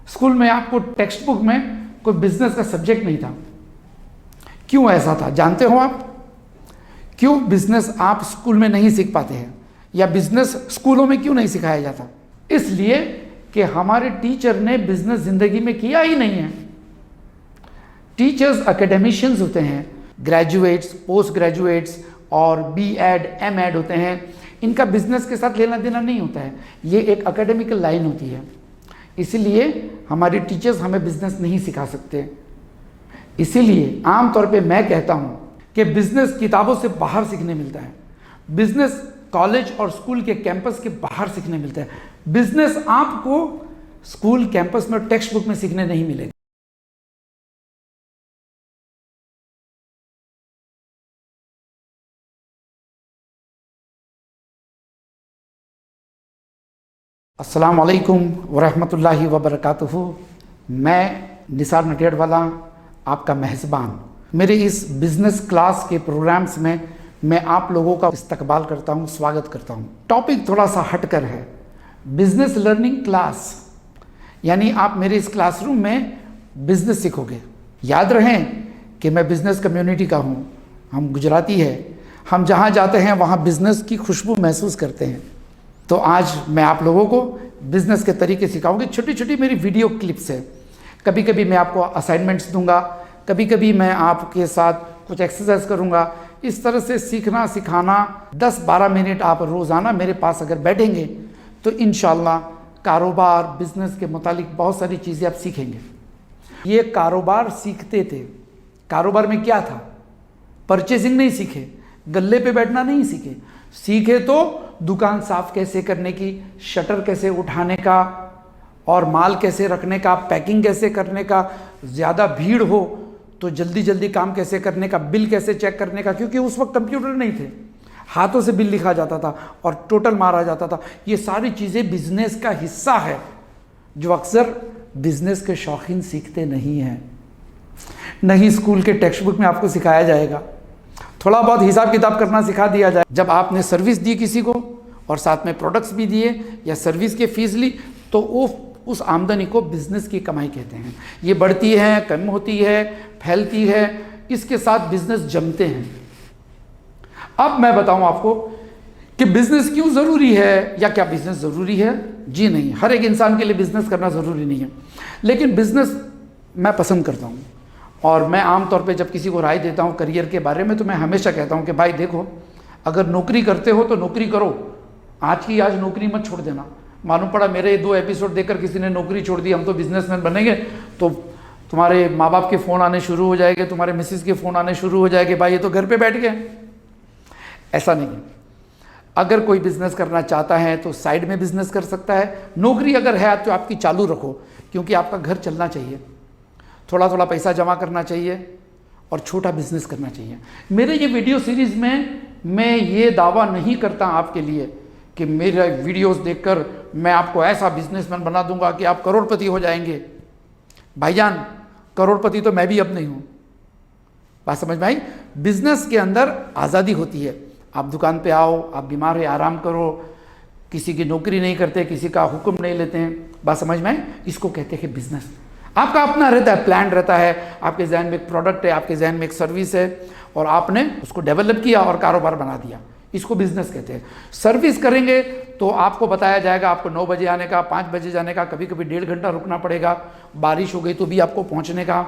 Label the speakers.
Speaker 1: School में आपको text book में कोई बिजनेस का सब्जेक्ट नहीं था। क्यों ऐसा था जानते हो आप? क्यों बिजनेस आप स्कूल में नहीं सीख पाते हैं, या बिजनेस स्कूलों में क्यों नहीं सिखाया जाता? इसलिए कि हमारे टीचर ने बिजनेस जिंदगी में किया ही नहीं है। टीचर्स एकेडमिशियंस होते हैं, ग्रेजुएट्स, पोस्ट ग्रेजुएट्स और BEd, MEd होते हैं। इनका बिजनेस के साथ लेना देना नहीं होता है, ये एक एकेडमिकल लाइन होती है। इसीलिए हमारे टीचर्स हमें बिजनेस नहीं सिखा सकते। इसीलिए आमतौर पे मैं कहता हूँ कि बिजनेस किताबों से बाहर सीखने मिलता है, बिजनेस कॉलेज और स्कूल के कैंपस के बाहर सीखने मिलता है। बिजनेस आपको स्कूल कैंपस में टेक्स्ट बुक में सीखने नहीं मिलेगा। अस्सलाम वालेकुम वरहमतुल्लाहि वबरकातुहू। मैं निसार नटियाडवाला आपका मेहज़बान। मेरे इस बिज़नेस क्लास के प्रोग्राम्स में मैं आप लोगों का इस्तकबाल करता हूँ, स्वागत करता हूँ। टॉपिक थोड़ा सा हटकर है, बिज़नेस लर्निंग क्लास, यानी आप मेरे इस क्लासरूम में बिज़नेस सीखोगे। याद रहें कि मैं बिज़नेस कम्युनिटी का हूँ, हम गुजराती है, हम जहाँ जाते हैं वहाँ बिज़नेस की खुशबू महसूस करते हैं। तो आज मैं आप लोगों को बिज़नेस के तरीके सिखाऊंगी। छोटी छोटी मेरी वीडियो क्लिप्स है, कभी कभी मैं आपको असाइनमेंट्स दूंगा, कभी कभी मैं आपके साथ कुछ एक्सरसाइज करूंगा। इस तरह से सीखना सिखाना 10-12 मिनट आप रोज़ाना मेरे पास अगर बैठेंगे तो इंशाल्लाह कारोबार, बिज़नेस के मुतालिक बहुत सारी चीज़ें आप सीखेंगे। ये कारोबार सीखते थे। कारोबार में क्या था? परचेजिंग नहीं सीखे, गल्ले पे बैठना नहीं सीखे। सीखे तो दुकान साफ कैसे करने की, शटर कैसे उठाने का, और माल कैसे रखने का, पैकिंग कैसे करने का, ज़्यादा भीड़ हो तो जल्दी जल्दी काम कैसे करने का, बिल कैसे चेक करने का, क्योंकि उस वक्त कंप्यूटर नहीं थे, हाथों से बिल लिखा जाता था और टोटल मारा जाता था। ये सारी चीज़ें बिजनेस का हिस्सा है जो अक्सर बिजनेस के शौकीन सीखते नहीं हैं। नहीं स्कूल के टेक्स्ट बुक में आपको सिखाया जाएगा, थोड़ा बहुत हिसाब किताब करना सिखा दिया जाए। जब आपने सर्विस दी किसी को और साथ में प्रोडक्ट्स भी दिए या सर्विस की फीस ली, तो वो उस आमदनी को बिजनेस की कमाई कहते हैं। ये बढ़ती है, कम होती है, फैलती है, इसके साथ बिजनेस जमते हैं। अब मैं बताऊं आपको कि बिजनेस क्यों ज़रूरी है, या क्या बिजनेस ज़रूरी है? जी नहीं, हर एक इंसान के लिए बिजनेस करना ज़रूरी नहीं है, लेकिन बिजनेस मैं पसंद करता हूं। और मैं आमतौर पे जब किसी को राय देता हूं करियर के बारे में, तो मैं हमेशा कहता हूं कि भाई देखो, अगर नौकरी करते हो तो नौकरी करो, आज की आज नौकरी मत छोड़ देना। मालूम पड़ा मेरे 2 एपिसोड देखकर किसी ने नौकरी छोड़ दी, हम तो बिजनेसमैन बनेंगे, तो तुम्हारे माँ बाप के फ़ोन आने शुरू हो जाएंगे, तुम्हारे मिसेस के फ़ोन आने शुरू हो जाएंगे, भाई ये तो घर पे बैठ गए। ऐसा नहीं। अगर कोई बिजनेस करना चाहता है तो साइड में बिजनेस कर सकता है। नौकरी अगर है तो आपकी चालू रखो, क्योंकि आपका घर चलना चाहिए, थोड़ा थोड़ा पैसा जमा करना चाहिए और छोटा बिजनेस करना चाहिए। मेरे ये वीडियो सीरीज़ में मैं ये दावा नहीं करता आपके लिए कि मेरे वीडियोस देखकर मैं आपको ऐसा बिजनेसमैन बना दूंगा कि आप करोड़पति हो जाएंगे। भाईजान, करोड़पति तो मैं भी अब नहीं हूँ। बात समझ में आई? बिजनेस के अंदर आज़ादी होती है। आप दुकान पे आओ, आप बीमार है आराम करो, किसी की नौकरी नहीं करते, किसी का हुक्म नहीं लेते हैं। बात समझ में आई? इसको कहते हैं बिजनेस। आपका अपना रहता है, प्लान रहता है, आपके जहन में एक प्रोडक्ट है, आपके जहन में एक सर्विस है, और आपने उसको डेवलप किया और कारोबार बना दिया। इसको बिजनेस कहते हैं। सर्विस करेंगे तो आपको बताया जाएगा आपको 9 बजे आने का, 5 बजे जाने का, कभी कभी 1.5 घंटा रुकना पड़ेगा, बारिश हो गई तो भी आपको पहुंचने का।